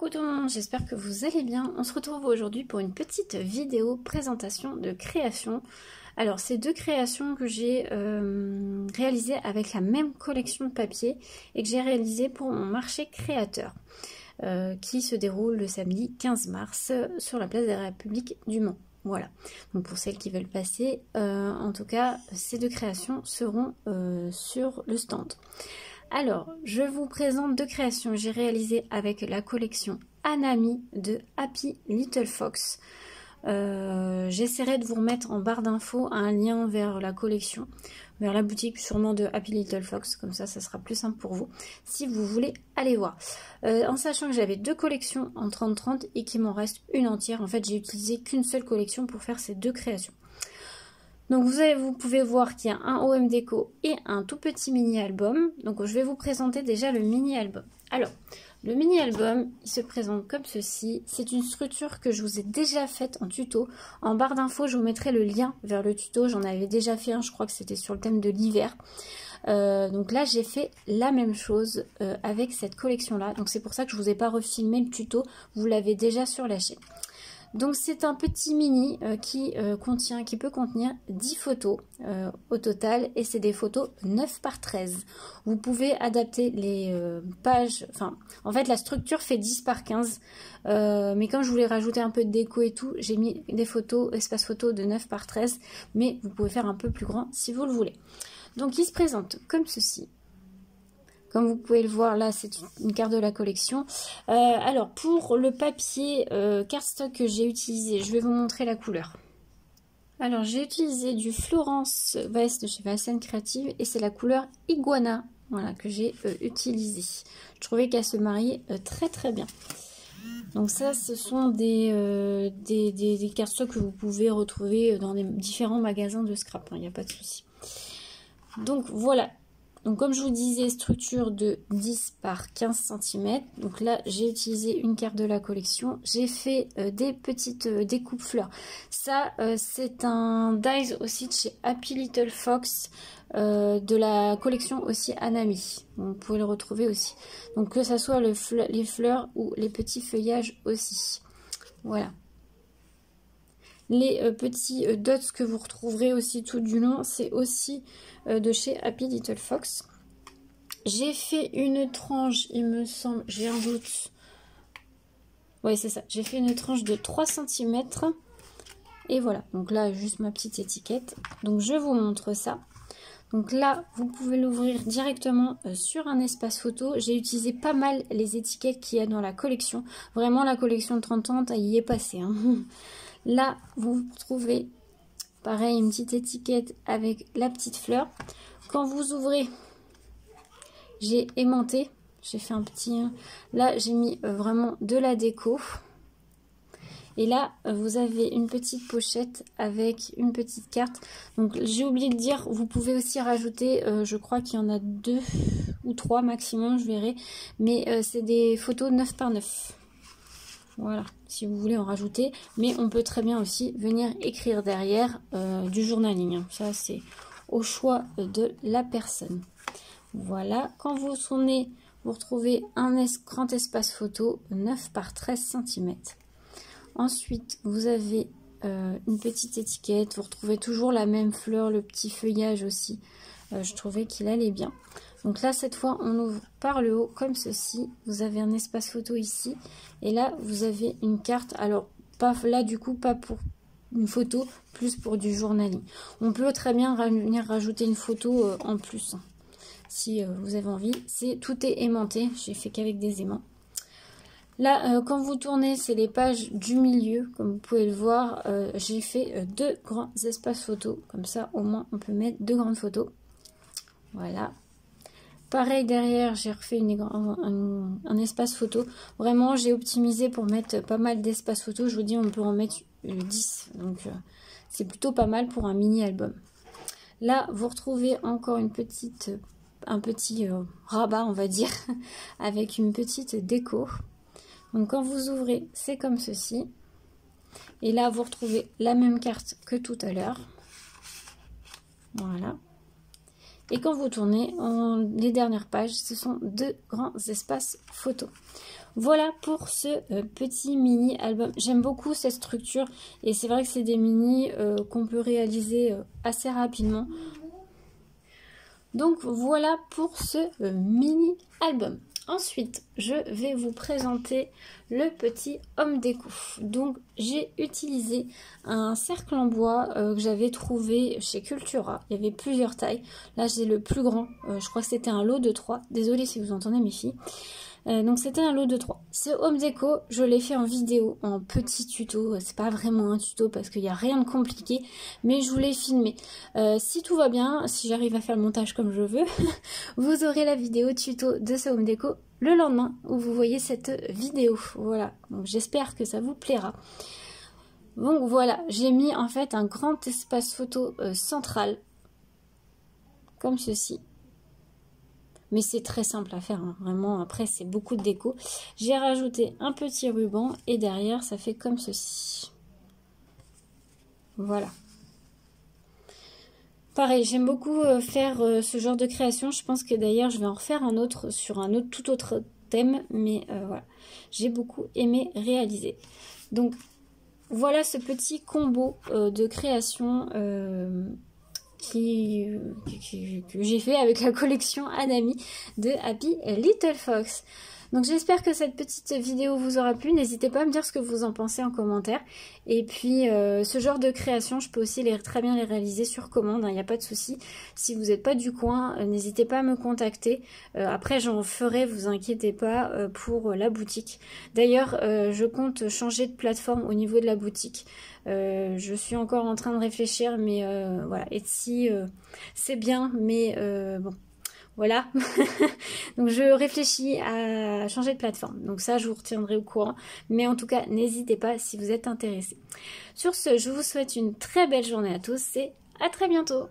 Coucou tout le monde, j'espère que vous allez bien. On se retrouve aujourd'hui pour une petite vidéo présentation de création. Alors c'est deux créations que j'ai réalisées avec la même collection de papier et que j'ai réalisées pour mon marché créateur qui se déroule le samedi 15 mars sur la place de la République du Mans. Voilà, donc pour celles qui veulent passer, en tout cas ces deux créations seront sur le stand. Alors, je vous présente deux créations que j'ai réalisées avec la collection Anami de Happy Little Fox. J'essaierai de vous remettre en barre d'infos un lien vers la collection, vers la boutique sûrement de Happy Little Fox, comme ça sera plus simple pour vous si vous voulez aller voir. En sachant que j'avais deux collections en 30-30 et qu'il m'en reste une entière, en fait j'ai utilisé qu'une seule collection pour faire ces deux créations. Donc vous pouvez voir qu'il y a un OM déco et un tout petit mini album. Donc je vais vous présenter déjà le mini album. Alors le mini album il se présente comme ceci. C'est une structure que je vous ai déjà faite en tuto. En barre d'infos je vous mettrai le lien vers le tuto. J'en avais déjà fait un, je crois que c'était sur le thème de l'hiver. Donc là j'ai fait la même chose avec cette collection là. Donc c'est pour ça que je vous ai pas refilmé le tuto. Vous l'avez déjà sur la chaîne. Donc c'est un petit mini qui peut contenir 10 photos au total et c'est des photos 9 par 13. Vous pouvez adapter les pages, en fait la structure fait 10 par 15 mais comme je voulais rajouter un peu de déco et tout, j'ai mis des photos, espace photo de 9 par 13 mais vous pouvez faire un peu plus grand si vous le voulez. Donc il se présente comme ceci. Comme vous pouvez le voir, là, c'est une carte de la collection. Alors, pour le papier cardstock que j'ai utilisé, je vais vous montrer la couleur. Alors, j'ai utilisé du Florence Veste de chez Valsen Creative et c'est la couleur Iguana, voilà, que j'ai utilisé. Je trouvais qu'elle se mariait très très bien. Donc ça, ce sont des cardstocks que vous pouvez retrouver dans les différents magasins de scrap, il n'y a pas de souci. Donc voilà. Donc comme je vous disais, structure de 10 par 15 cm. Donc là, j'ai utilisé une carte de la collection. J'ai fait des petites découpes fleurs. Ça, c'est un dies aussi de chez Happy Little Fox, de la collection aussi Anami. Vous pouvez le retrouver aussi. Donc que ça soit les fleurs ou les petits feuillages aussi. Voilà. Les petits dots que vous retrouverez aussi tout du long, c'est aussi de chez Happy Little Fox. J'ai fait une tranche, il me semble, j'ai un doute. Oui, c'est ça. J'ai fait une tranche de 3 cm. Et voilà. Donc là, juste ma petite étiquette. Donc je vous montre ça. Donc là, vous pouvez l'ouvrir directement sur un espace photo. J'ai utilisé pas mal les étiquettes qu'il y a dans la collection. Vraiment, la collection de 30-30, elle y est passée. Hein. Là, vous trouvez, pareil, une petite étiquette avec la petite fleur. Quand vous ouvrez, j'ai aimanté. J'ai fait un petit... Là, j'ai mis vraiment de la déco. Et là, vous avez une petite pochette avec une petite carte. Donc, j'ai oublié de dire, vous pouvez aussi rajouter, je crois qu'il y en a 2 ou 3 maximum, je verrai. Mais c'est des photos 9 par 9. Voilà, si vous voulez en rajouter. Mais on peut très bien aussi venir écrire derrière du journaling. Ça, c'est au choix de la personne. Voilà, quand vous tournez, vous retrouvez un grand espace photo 9 par 13 cm. Ensuite, vous avez une petite étiquette. Vous retrouvez toujours la même fleur, le petit feuillage aussi. Je trouvais qu'il allait bien. Donc là, cette fois, on ouvre par le haut comme ceci. Vous avez un espace photo ici. Et là, vous avez une carte. Alors, pas là, du coup, pas pour une photo, plus pour du journaling. On peut très bien venir rajouter une photo en plus. Si vous avez envie. Tout est aimanté. J'ai fait qu'avec des aimants. Là, quand vous tournez, c'est les pages du milieu. Comme vous pouvez le voir, j'ai fait 2 grands espaces photos. Comme ça, au moins, on peut mettre 2 grandes photos. Voilà. Pareil derrière, j'ai refait un espace photo. Vraiment, j'ai optimisé pour mettre pas mal d'espace photo. Je vous dis, on peut en mettre 10. Donc, c'est plutôt pas mal pour un mini album. Là, vous retrouvez encore un petit rabat, on va dire, avec une petite déco. Donc, quand vous ouvrez, c'est comme ceci. Et là, vous retrouvez la même carte que tout à l'heure. Voilà. Et quand vous tournez, les dernières pages, ce sont 2 grands espaces photos. Voilà pour ce petit mini album. J'aime beaucoup cette structure et c'est vrai que c'est des mini qu'on peut réaliser assez rapidement. Donc voilà pour ce mini album. Ensuite, je vais vous présenter le petit homme déco. Donc j'ai utilisé un cercle en bois que j'avais trouvé chez Cultura. Il y avait plusieurs tailles. Là j'ai le plus grand. Je crois que c'était un lot de 3. Désolée si vous entendez mes filles. Donc c'était un lot de 3. Ce home déco, je l'ai fait en vidéo, en petit tuto. C'est pas vraiment un tuto parce qu'il n'y a rien de compliqué, mais je vous l'ai filmé. Si tout va bien, si j'arrive à faire le montage comme je veux, vous aurez la vidéo tuto de ce home déco le lendemain où vous voyez cette vidéo. Voilà, donc j'espère que ça vous plaira. Donc voilà, j'ai mis en fait un grand espace photo central, comme ceci. Mais c'est très simple à faire, hein. Vraiment, après c'est beaucoup de déco. J'ai rajouté un petit ruban et derrière ça fait comme ceci. Voilà. Pareil, j'aime beaucoup faire ce genre de création. Je pense que d'ailleurs je vais en refaire un autre sur un autre, tout autre thème. Mais voilà, j'ai beaucoup aimé réaliser. Donc voilà ce petit combo de création que j'ai fait avec la collection Anami de Happy Little Fox. Donc j'espère que cette petite vidéo vous aura plu. N'hésitez pas à me dire ce que vous en pensez en commentaire. Et puis ce genre de création, je peux aussi très bien les réaliser sur commande, il n'y a pas de souci. Si vous n'êtes pas du coin, n'hésitez pas à me contacter. Après j'en ferai, vous inquiétez pas, pour la boutique. D'ailleurs je compte changer de plateforme au niveau de la boutique. Je suis encore en train de réfléchir, mais voilà, Etsy c'est bien, mais bon. Voilà, donc je réfléchis à changer de plateforme. Donc ça, je vous retiendrai au courant. Mais en tout cas, n'hésitez pas si vous êtes intéressés. Sur ce, je vous souhaite une très belle journée à tous et à très bientôt.